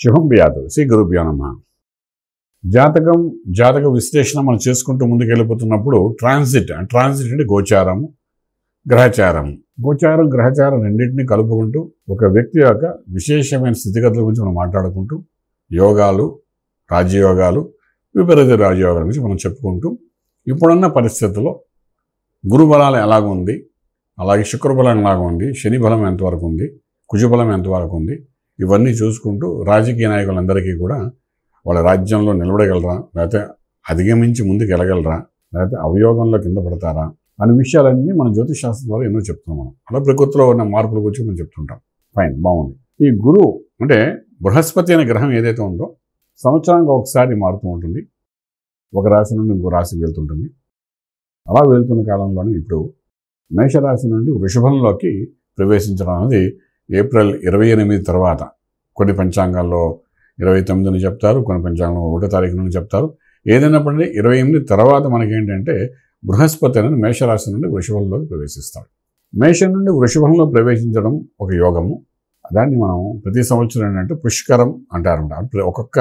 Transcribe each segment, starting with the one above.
శుభం వ్యాధు శ్రీ గురుభ్యో నమః. జాతక విశ్లేషణ మనం చేసుకుంటూ ముందుకు వెళ్ళిపోతున్నప్పుడు ట్రాన్సిట్ అంటే గోచారం, గ్రహచారం రెండింటినీ కలుపుకుంటూ ఒక వ్యక్తి యొక్క విశేషమైన స్థితిగతుల గురించి మనం మాట్లాడుకుంటూ యోగాలు, రాజయోగాలు, విపరీత రాజయోగాల గురించి మనం చెప్పుకుంటూ ఇప్పుడున్న పరిస్థితుల్లో గురుబలాలు ఎలాగుంది, అలాగే శుక్రబలం ఎలాగుంది, శని బలం ఎంతవరకు ఉంది, కుజబలం ఎంతవరకు ఉంది, ఇవన్నీ చూసుకుంటూ రాజకీయ నాయకులందరికీ కూడా వాళ్ళ రాజ్యంలో నిలబడగలరా, లేకపోతే అధిగమించి ముందుకు వెళ్ళగలరా, లేకపోతే అవయోగంలో కింద పడతారా అనే విషయాలన్నీ మనం జ్యోతిష్ శాస్త్రం ద్వారా ఎన్నో చెప్తున్నాం. అలా ప్రకృతిలో ఉన్న మార్పుల గురించి మనం చెప్తుంటాం. ఫైన్, బాగుంది. ఈ గురువు అంటే బృహస్పతి అనే గ్రహం ఏదైతే ఉందో సంవత్సరానికి ఒకసారి మారుతూ ఉంటుంది. ఒక రాశి నుండి ఇంకో రాశికి వెళ్తుంటుంది. అలా వెళ్తున్న కాలంలోనే ఇప్పుడు మేషరాశి నుండి వృషభంలోకి ప్రవేశించడం అనేది ఏప్రిల్ 28 తర్వాత. కొన్ని పంచాంగాల్లో 29 చెప్తారు, కొన్ని పంచాంగంలో 1వ తారీఖు నుండి చెప్తారు. ఏదైనప్పటికీ 28 తర్వాత మనకేంటంటే బృహస్పతి అనేది మేషరాశి నుండి వృషభంలోకి ప్రవేశిస్తాడు. మేషం నుండి వృషభంలో ప్రవేశించడం ఒక యోగము. దాన్ని మనం ప్రతి సంవత్సరం ఏంటంటే పుష్కరం అంటారు. ఒక్కొక్క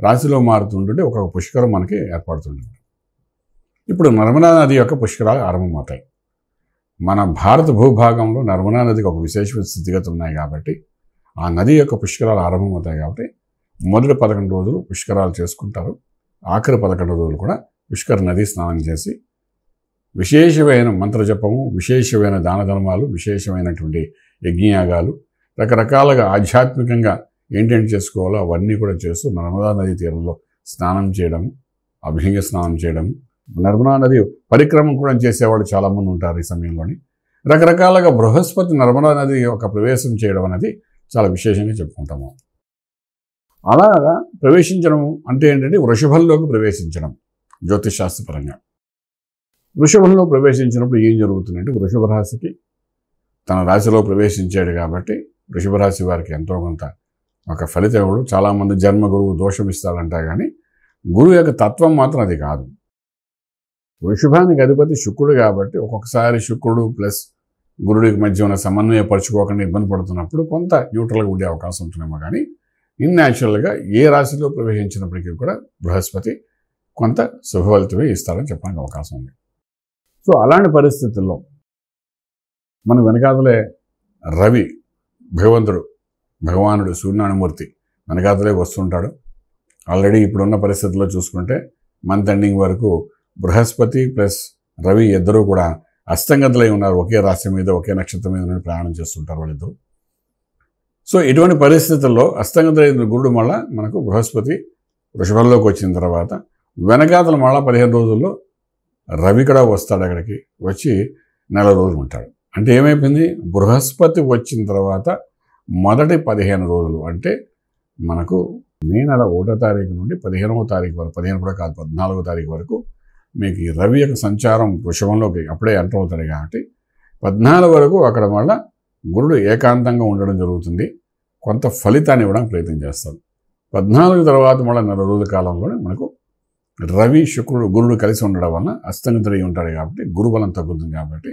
రాశిలో మారుతుంటే ఒక్కొక్క పుష్కరం మనకి ఏర్పడుతుంటుంది. ఇప్పుడు నర్మదా నది యొక్క పుష్కరాలు ఆరంభమవుతాయి. మన భారత భూభాగంలో నర్మదా నదికి ఒక విశేషమైన స్థితిగతులు ఉన్నాయి కాబట్టి ఆ నది యొక్క పుష్కరాలు ఆరంభమవుతాయి కాబట్టి మొదటి 11 రోజులు పుష్కరాలు చేసుకుంటారు. ఆఖరి 11 రోజులు కూడా పుష్కర నది స్నానం చేసి విశేషమైన మంత్రజపము, విశేషమైన దాన ధర్మాలు, విశేషమైనటువంటి యజ్ఞయాగాలు, రకరకాలుగా ఆధ్యాత్మికంగా ఏంటేంటి చేసుకోవాలో అవన్నీ కూడా చేస్తూ నర్మదా నది తీరంలో స్నానం చేయడం, అభ్యంగ స్నానం చేయడం, నర్మదా నది పరిక్రమం కూడా చేసేవాళ్ళు చాలామంది ఉంటారు. ఈ సమయంలోని రకరకాలుగా బృహస్పతి నర్మదా నది యొక్క ప్రవేశం చేయడం అనేది చాలా విశేషంగా చెప్పుకుంటాము. అలాగా ప్రవేశించడం అంటే ఏంటంటే వృషభంలోకి ప్రవేశించడం. జ్యోతిష్ శాస్త్రపరంగా వృషభంలో ప్రవేశించినప్పుడు ఏం జరుగుతుందంటే వృషభ రాశికి తన రాశిలో ప్రవేశించాడు కాబట్టి వృషభ రాశి వారికి ఎంతో కొంత ఒక ఫలితం ఇవ్వడు. చాలామంది జన్మ గురువు దోషం ఇస్తాడంటా కానీ గురువు యొక్క తత్వం మాత్రం అది కాదు. వృషభానికి అధిపతి శుక్రుడు కాబట్టి ఒక్కొక్కసారి శుక్రుడు ప్లస్ గురుడికి మధ్య ఉన్న సమన్వయపరచుకోకుండా ఇబ్బంది పడుతున్నప్పుడు కొంత న్యూట్రల్గా ఉండే అవకాశం ఉంటుందేమో కానీ ఇన్యాచురల్గా ఏ రాశిలో ప్రవేశించినప్పటికీ కూడా బృహస్పతి కొంత శుభఫలితమే ఇస్తారని చెప్పడానికి అవకాశం ఉంది. సో అలాంటి పరిస్థితుల్లో మన వెనకాతలే రవి భగవానుడు సూర్యనారాయణమూర్తి వెనకాతలే వస్తుంటాడు. ఆల్రెడీ ఇప్పుడున్న పరిస్థితుల్లో చూసుకుంటే మంత్ ఎండింగ్ వరకు బృహస్పతి ప్లస్ రవి ఇద్దరూ కూడా అస్తంగతులై ఉన్నారు. ఒకే రాశి మీద, ఒకే నక్షత్రం మీద నుండి ప్రయాణం చేస్తుంటారు వాళ్ళిద్దరు. సో ఇటువంటి పరిస్థితుల్లో అస్తంగతులైన గురుడు మళ్ళా మనకు బృహస్పతి వృషభంలోకి వచ్చిన తర్వాత వెనకాతల మళ్ళా 15 రోజుల్లో రవి కూడా వస్తాడు. అక్కడికి వచ్చి 4 రోజులు ఉంటాడు. అంటే ఏమైపోయింది, బృహస్పతి వచ్చిన తర్వాత మొదటి 15 రోజులు అంటే మనకు మే నెల 1వ తారీఖు నుండి 15వ తారీఖు వరకు, 15 కూడా కాదు 14వ తారీఖు వరకు మీకు ఈ రవి యొక్క సంచారం వృషభంలోకి అప్పుడే ఎంటర్ అవుతాడు కాబట్టి 14 వరకు అక్కడ మళ్ళా గురుడు ఏకాంతంగా ఉండడం జరుగుతుంది. కొంత ఫలితాన్ని ఇవ్వడానికి ప్రయత్నం చేస్తాడు. 14 తర్వాత మళ్ళీ 4 రోజుల కాలంలోనే మనకు రవి శుక్రుడు గురుడు కలిసి ఉండడం వలన అస్తంగతుడై ఉంటాడు కాబట్టి గురుబలం తగ్గుతుంది. కాబట్టి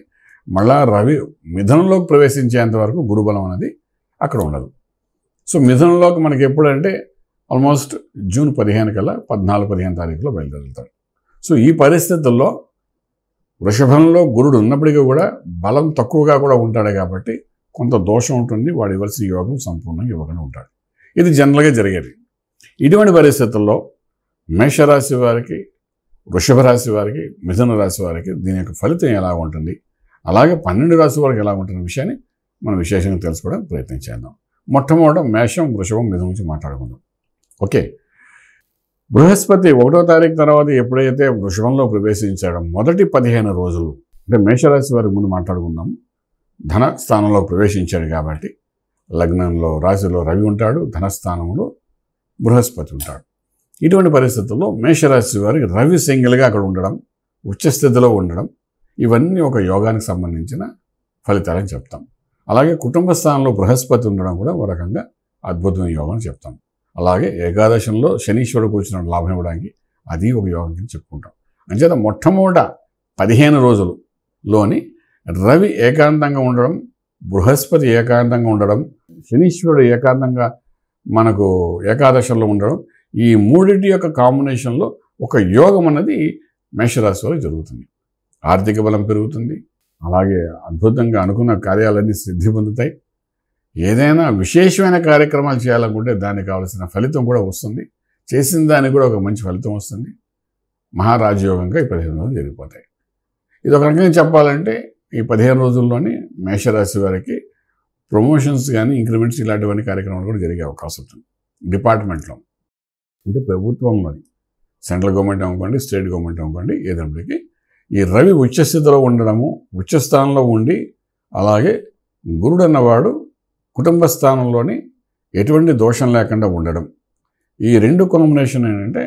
మళ్ళా రవి మిథునంలోకి ప్రవేశించేంత వరకు గురుబలం అనేది అక్కడ ఉండదు. సో మిథునంలోకి మనకి ఎప్పుడంటే ఆల్మోస్ట్ జూన్ 15 కల్లా 14-15 తారీఖులో బయలుదేరుతాడు. సో ఈ పరిస్థితుల్లో వృషభంలో గురుడు ఉన్నప్పటికీ కూడా బలం తక్కువగా కూడా ఉంటాడు కాబట్టి కొంత దోషం ఉంటుంది. వాడు ఇవ్వాల్సిన యోగం సంపూర్ణంగా ఇవ్వకుండా ఉంటాడు. ఇది జనరల్గా జరిగేది. ఇటువంటి పరిస్థితుల్లో మేషరాశి వారికి, వృషభ రాశి వారికి, మిథున రాశి వారికి దీని యొక్క ఫలితం ఎలా ఉంటుంది, అలాగే 12 రాశి వారికి ఎలా ఉంటున్న విషయాన్ని మనం విశేషంగా తెలుసుకోవడానికి ప్రయత్నం చేద్దాం. మొట్టమొదట మేషం, వృషభం, మిథునం గురించి మాట్లాడుకుందాం. ఓకే, బృహస్పతి 1వ తారీఖు తర్వాత ఎప్పుడైతే వృషభంలో ప్రవేశించాడో మొదటి 15 రోజులు అంటే మేషరాశి వారికి ముందు మాట్లాడుకుందాం. ధన స్థానంలో ప్రవేశించాడు కాబట్టి లగ్నంలో రాశిలో రవి ఉంటాడు, ధనస్థానంలో బృహస్పతి ఉంటాడు. ఇటువంటి పరిస్థితుల్లో మేషరాశి వారికి రవి సింగిల్గా అక్కడ ఉండడం, ఉచ్చస్థితిలో ఉండడం, ఇవన్నీ ఒక యోగానికి సంబంధించిన ఫలితాలని చెప్తాం. అలాగే కుటుంబ స్థానంలో బృహస్పతి ఉండడం కూడా ఒక రకంగా అద్భుతమైన యోగం అని చెప్తాం. అలాగే ఏకాదశంలో శనీశ్వరుడు కూర్చున్న లాభం ఇవ్వడానికి అది ఒక యోగం కింద చెప్పుకుంటాం. అంచేత మొట్టమొదట 15 రోజులలోని రవి ఏకాంతంగా ఉండడం, బృహస్పతి ఏకాంతంగా ఉండడం, శనీశ్వరుడు ఏకాంతంగా మనకు ఏకాదశంలో ఉండడం, ఈ మూడింటి యొక్క కాంబినేషన్లో ఒక యోగం అన్నది మేషరాశి వారికి జరుగుతుంది. ఆర్థిక బలం పెరుగుతుంది, అలాగే అద్భుతంగా అనుకున్న కార్యాలన్నీ సిద్ధి పొందుతాయి. ఏదైనా విశేషమైన కార్యక్రమాలు చేయాలనుకుంటే దానికి కావాల్సిన ఫలితం కూడా వస్తుంది, చేసిన దానికి కూడా ఒక మంచి ఫలితం వస్తుంది. మహారాజయోగంగా ఈ 15 రోజులు జరిగిపోతాయి. ఇది ఒక రకంగా చెప్పాలంటే ఈ 15 రోజుల్లోనే మేషరాశి వారికి ప్రమోషన్స్ కానీ ఇంక్రిమెంట్స్ ఇలాంటివన్నీ కార్యక్రమాలు కూడా జరిగే అవకాశం ఉంటుంది. డిపార్ట్మెంట్లో అంటే ప్రభుత్వంలోని సెంట్రల్ గవర్నమెంట్ అనుకోండి, స్టేట్ గవర్నమెంట్ అనుకోండి, ఏదైనప్పటికీ ఈ రవి ఉచ్చస్థితిలో ఉండడము, ఉచ్చస్థానంలో ఉండి అలాగే గురుడు అన్నవాడు కుటుంబ స్థానంలోని ఎటువంటి దోషం లేకుండా ఉండడం, ఈ రెండు కాంబినేషన్ ఏంటంటే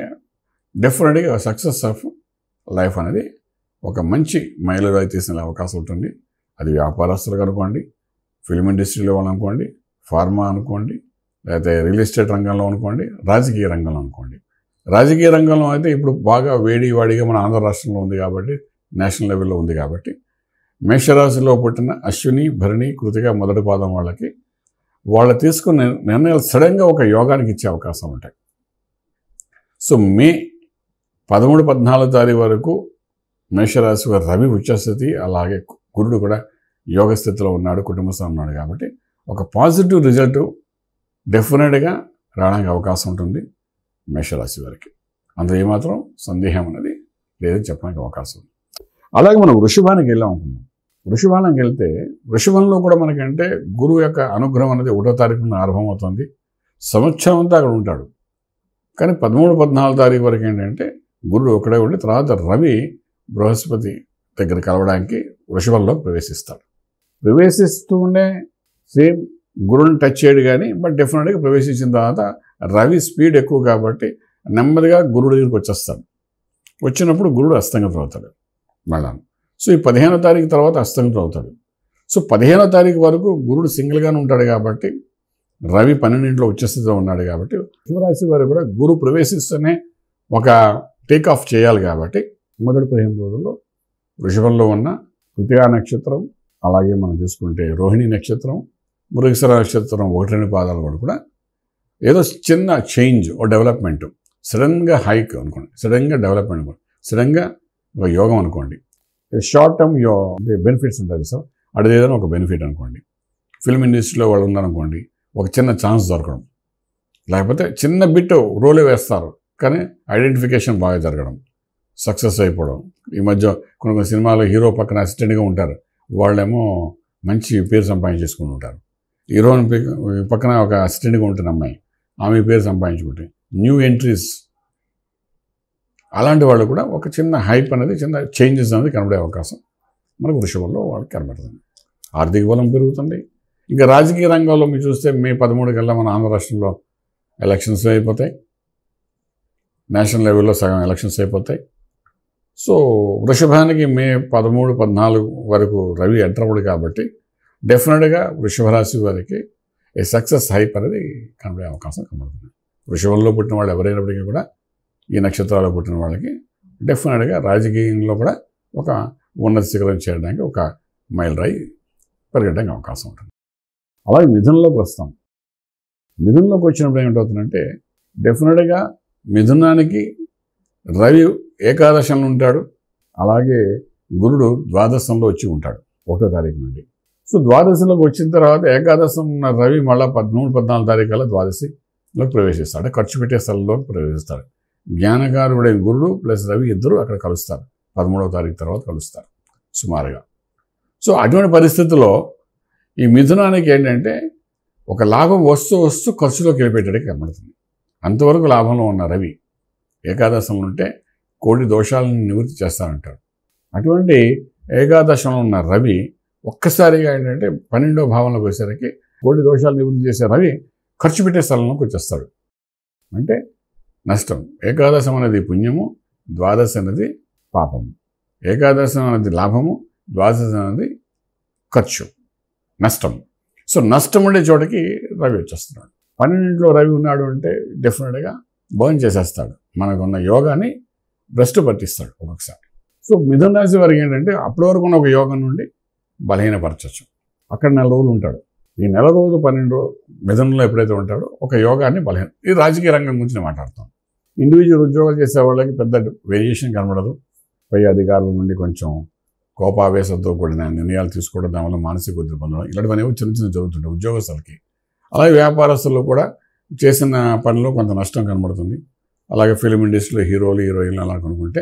డెఫినెట్గా సక్సెస్ ఆఫ్ లైఫ్ అనేది ఒక మంచి మైలురాయి తీసిన అవకాశం ఉంటుంది. అది వ్యాపారస్తులకు అనుకోండి, ఫిల్మ్ ఇండస్ట్రీలో వాళ్ళు అనుకోండి, ఫార్మా అనుకోండి, లేకపోతే రియల్ ఎస్టేట్ రంగంలో అనుకోండి, రాజకీయ రంగంలో అనుకోండి. రాజకీయ రంగంలో అయితే ఇప్పుడు బాగా వేడివాడిగా మన ఆంధ్ర రాష్ట్రంలో ఉంది కాబట్టి, నేషనల్ లెవెల్లో ఉంది కాబట్టి, మేషరాశిలో పుట్టిన అశ్విని, భరణి, కృతిక మొదటి పాదం వాళ్ళకి వాళ్ళు తీసుకున్న నిర్ణయాలు సడన్గా ఒక యోగానికి ఇచ్చే అవకాశం ఉంటాయి. సో మే 13, 14 తారీఖు వరకు మేషరాశి వారి రవి ఉచ్చస్థితి, అలాగే గురుడు కూడా యోగ స్థితిలో ఉన్నాడు, కుటుంబ స్థానంలో ఉన్నాడు కాబట్టి ఒక పాజిటివ్ రిజల్ట్ డెఫినెట్గా రావడానికి అవకాశం ఉంటుంది మేషరాశి వారికి. అందులో ఏమాత్రం సందేహం అనేది లేదని చెప్పడానికి అవకాశం ఉంది. అలాగే మనం వృషభానికి వెళ్ళాం అనుకున్నాం. వృషభానికి వెళ్తే వృషభంలో కూడా మనకంటే గురువు యొక్క అనుగ్రహం అనేది 1వ తారీఖున ఆరంభమవుతుంది. సంవత్సరం అంతా అక్కడ ఉంటాడు. కానీ 13, 14 తారీఖు వరకు ఏంటంటే గురుడు ఒకడే ఉండి తర్వాత రవి బృహస్పతి దగ్గర కలవడానికి వృషభంలో ప్రవేశిస్తాడు. ప్రవేశిస్తూనే సేమ్ గురువుని టచ్ చేయడు కానీ బట్ డెఫినెట్గా ప్రవేశించిన తర్వాత రవి స్పీడ్ ఎక్కువ కాబట్టి నెమ్మదిగా గురుడు దగ్గరికి వచ్చేస్తాడు. వచ్చినప్పుడు గురుడు అస్తంగతం అవుతాడు మళ్ళా. సో ఈ 15వ తారీఖు తర్వాత అస్తంగతం అవుతాడు. సో 15వ తారీఖు వరకు గురుడు సింగిల్గానే ఉంటాడు కాబట్టి, రవి 12 ఉచ్చస్థితిలో ఉన్నాడు కాబట్టి వృషభరాశి వారు కూడా గురు ప్రవేశిస్తూనే ఒక టేక్ ఆఫ్ చేయాలి కాబట్టి మొదటి 15 రోజుల్లో వృషభంలో ఉన్న కృతికా నక్షత్రం, అలాగే మనం చూసుకుంటే రోహిణి నక్షత్రం, మృగశిర నక్షత్రం 1-2 పాదాలు కూడా ఏదో చిన్న చేంజ్ ఓ డెవలప్మెంట్, సడన్గా హైక్ అనుకోండి, సడన్గా డెవలప్మెంట్ అనుకోండి, సడన్గా ఒక యోగం అనుకోండి, షార్ట్ టర్మ్ అంటే బెనిఫిట్స్ ఉంటుంది సార్, అది ఏదైనా ఒక బెనిఫిట్ అనుకోండి. ఫిల్మ్ ఇండస్ట్రీలో వాళ్ళు ఉన్నారనుకోండి, ఒక చిన్న ఛాన్స్ దొరకడం, లేకపోతే చిన్న బిట్ రోలే వేస్తారు కానీ ఐడెంటిఫికేషన్ బాగా జరగడం, సక్సెస్ అయిపోవడం. ఈ మధ్య కొన్ని సినిమాలో హీరో పక్కన అసిస్టెంట్గా ఉంటారు, వాళ్ళేమో మంచి పేరు సంపాదించేసుకుని ఉంటారు. హీరోని పక్కన ఒక అసిస్టెంట్గా ఉంటుంది అమ్మాయి, ఆమె పేరు సంపాదించుకుంటే న్యూ ఎంట్రీస్, అలాంటి వాళ్ళు కూడా ఒక చిన్న హైప్ అనేది, చిన్న చేంజెస్ అనేది కనబడే అవకాశం మనకు వృషభంలో వాళ్ళకి కనబడుతుంది. ఆర్థిక బలం పెరుగుతుంది. ఇంకా రాజకీయ రంగంలో మీరు చూస్తే మే 13 కల్లా మన ఆంధ్ర రాష్ట్రంలో ఎలక్షన్స్ అయిపోతాయి, నేషనల్ లెవెల్లో సగం ఎలక్షన్స్ అయిపోతాయి. సో వృషభానికి మే 13, 14 వరకు రవి ఎంటర్ అవ్వడు కాబట్టి డెఫినెట్గా వృషభరాశి వారికి ఈ సక్సెస్ హైప్ అనేది కనబడే అవకాశం కనబడుతుంది. వృషభంలో పుట్టిన వాళ్ళు ఎవరైనప్పటికీ కూడా ఈ నక్షత్రాల్లో పుట్టిన వాళ్ళకి డెఫినెట్గా రాజకీయంలో కూడా ఒక ఉన్నత శిఖరం చేయడానికి ఒక మైలురాయి పెరగడానికి అవకాశం ఉంటుంది. అలాగే మిథునంలోకి వస్తాం. మిథునంలోకి వచ్చినప్పుడు ఏమిటవుతుందంటే డెఫినెట్గా మిథునానికి రవి ఏకాదశంలో ఉంటాడు, అలాగే గురుడు ద్వాదశంలో వచ్చి ఉంటాడు 1వ తారీఖు నుండి. సో ద్వాదశంలోకి వచ్చిన తర్వాత ఏకాదశం ఉన్న రవి మళ్ళీ 13, 14 తారీఖు కల్లా ద్వాదశిలోకి ప్రవేశిస్తాడు, ఖర్చు పెట్టే స్థలంలోకి ప్రవేశిస్తాడు. జ్ఞానకారుడైన గురుడు ప్లస్ రవి ఇద్దరు అక్కడ కలుస్తారు, 13వ తారీఖు తర్వాత కలుస్తారు సుమారుగా. సో అటువంటి పరిస్థితుల్లో ఈ మిథునానికి ఏంటంటే ఒక లాభం వస్తూ వస్తూ ఖర్చులోకి వెళ్ళిపెట్టడానికి కనబడుతుంది. అంతవరకు లాభంలో ఉన్న రవి ఏకాదశంలో ఉంటే కోటి దోషాలను నివృత్తి చేస్తారంటారు. అటువంటి ఏకాదశంలో ఉన్న రవి ఒక్కసారిగా ఏంటంటే 12వ భావంలోకి వచ్చేసరికి కోటి దోషాలు నివృత్తి చేసే రవి ఖర్చు పెట్టే స్థలంలోకి వచ్చేస్తాడు. అంటే నష్టం. ఏకాదశం అనేది పుణ్యము, ద్వాదశి అనేది పాపము. ఏకాదశం అనేది లాభము, ద్వాదశి అనేది ఖర్చు, నష్టం. సో నష్టం ఉండే చోటకి రవి వచ్చేస్తున్నాడు. 12లో రవి ఉన్నాడు అంటే డెఫినెట్గా బర్న్ చేసేస్తాడు, మనకున్న యోగాన్ని భ్రష్టు పట్టిస్తాడు ఒక్కొక్కసారి. సో మిథున రాశి వారికి ఏంటంటే అప్పటి వరకు ఉన్న ఒక యోగం నుండి బలహీనపరచచ్చు. అక్కడ 4 రోజులు ఉంటాడు, ఈ నెల రోజు 12 మిథునంలో ఎప్పుడైతే ఉంటాడో ఒక యోగాన్ని బలహీన. ఇది రాజకీయ రంగం గురించి నేను మాట్లాడతాను. ఇండివిజువల్ ఉద్యోగాలు చేసే వాళ్ళకి పెద్ద వేరియేషన్ కనబడదు. పై అధికారుల నుండి కొంచెం కోపావేశంతో కూడిన నిర్ణయాలు తీసుకోవడం, దానివల్ల మానసిక ఒత్తిడి పొందడం, ఇలాంటివన్నీ చిన్న చిన్న జరుగుతుంటాయి ఉద్యోగస్తులకి. అలాగే వ్యాపారస్తులు కూడా చేసిన పనిలో కొంత నష్టం కనబడుతుంది. అలాగే ఫిలిం ఇండస్ట్రీలో హీరోలు హీరోయిన్లు అలా కొనుక్కుంటే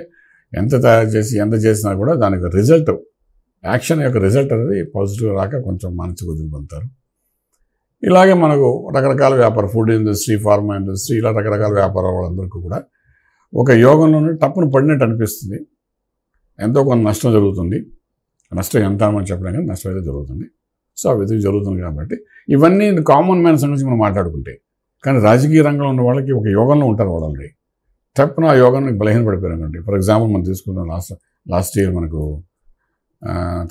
ఎంత తయారు చేసి ఎంత చేసినా కూడా దానికి రిజల్ట్, యాక్షన్ యొక్క రిజల్ట్ అనేది పాజిటివ్ రాక కొంచెం మానసిక ఒత్తిడి పొందుతారు. ఇలాగే మనకు రకరకాల వ్యాపారం, ఫుడ్ ఇండస్ట్రీ, ఫార్మా ఇండస్ట్రీ, ఇలా రకరకాల వ్యాపారాల వాళ్ళందరికీ కూడా ఒక యోగంలోనే టప్పును పడినట్టు అనిపిస్తుంది. ఎంతో కొంత నష్టం జరుగుతుంది. నష్టం ఎంత అని చెప్పడం కానీ నష్టం అయితే జరుగుతుంది. సో ఆ విధంగా జరుగుతుంది. కాబట్టి ఇవన్నీ కామన్ మ్యాన్స్ గురించి మనం మాట్లాడుకుంటే, కానీ రాజకీయ రంగంలో ఉన్న వాళ్ళకి ఒక యోగంలో ఉంటారు వాళ్ళు ఆల్రెడీ. తప్పున ఆ యోగాన్ని బలహీన పడిపోయారండి. ఫర్ ఎగ్జాంపుల్ మనం తీసుకున్న లాస్ట్ ఇయర్ మనకు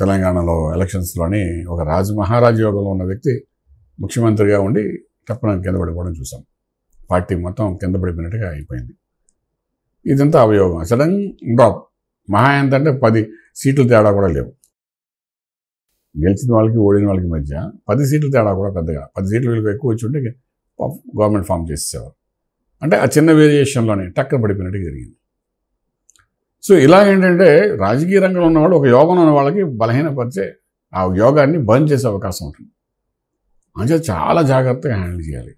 తెలంగాణలో ఎలక్షన్స్లోని ఒక మహారాజ యోగంలో ఉన్న వ్యక్తి ముఖ్యమంత్రిగా ఉండి తప్పున కింద పడిపోవడం చూసాం. పార్టీ మొత్తం కింద పడిపోయినట్టుగా అయిపోయింది. ఇదంతా అవయోగం. Sudden drop. మహా ఎంతంటే 10 సీట్లు తేడా కూడా లేవు. గెలిచిన వాళ్ళకి ఓడిన వాళ్ళకి మధ్య 10 సీట్లు తేడా కూడా పెద్దగా, 10 సీట్లు వీళ్ళకి ఎక్కువ వచ్చి ఉంటే గవర్నమెంట్ ఫామ్ చేసేవారు. అంటే ఆ చిన్న వేరియేషన్లోనే టక్కన పడిపోయినట్టుగా జరిగింది. సో ఇలా ఏంటంటే రాజకీయ రంగంలో ఉన్నవాళ్ళు ఒక యోగంలో ఉన్న వాళ్ళకి బలహీనపరిచే ఆ యోగాన్ని బంద్ చేసే అవకాశం ఉంటుంది. అంటే చాలా జాగ్రత్తగా హ్యాండిల్ చేయాలి.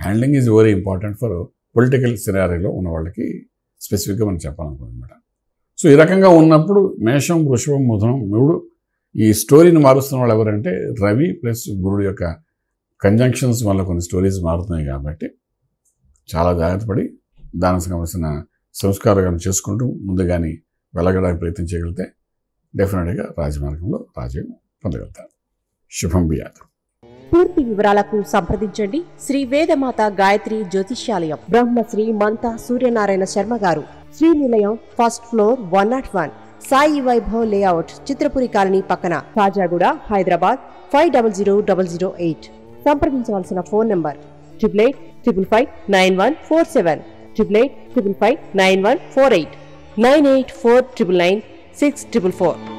Handling is very important for political సినారీలో ఉన్న వాళ్ళకి స్పెసిఫిక్గా మనం చెప్పాలనుకుంటున్నమాట. సో ఈ రకంగా ఉన్నప్పుడు మేషం, వృషభం, మిథునం, మూడు ఈ స్టోరీని మారుస్తున్న వాళ్ళు ఎవరంటే రవి ప్లస్ గురుడు యొక్క కంజంక్షన్స్ వల్ల కొన్ని స్టోరీస్ మారుతున్నాయి. కాబట్టి చాలా జాగ్రత్త పడి దానికి సంబంధించిన సంస్కారాలను చేసుకుంటూ ముందుగానే వెళ్ళగడానికి ప్రయత్నం చేయగలిగితే డెఫినెట్గా రాజమార్గంలో రాజ్యం పొందగలుగుతారు. శుభం బియాత్. పూర్తి వివరాలకు సంప్రదించండి శ్రీ వేదమాత గాయత్రి జ్యోతిష్యాలయం, Brahmasri మంతా Suryanarayana Sharma garu, Srinilayam, first floor, 101, Sai Vaibhav layout, Chitrapuri colony పక్కన, కాజాగూడ, హైదరాబాద్ 500008. సంప్రదించవలసిన ఫోన్ నంబర్ 8855559147, 8855559148, 9849996644.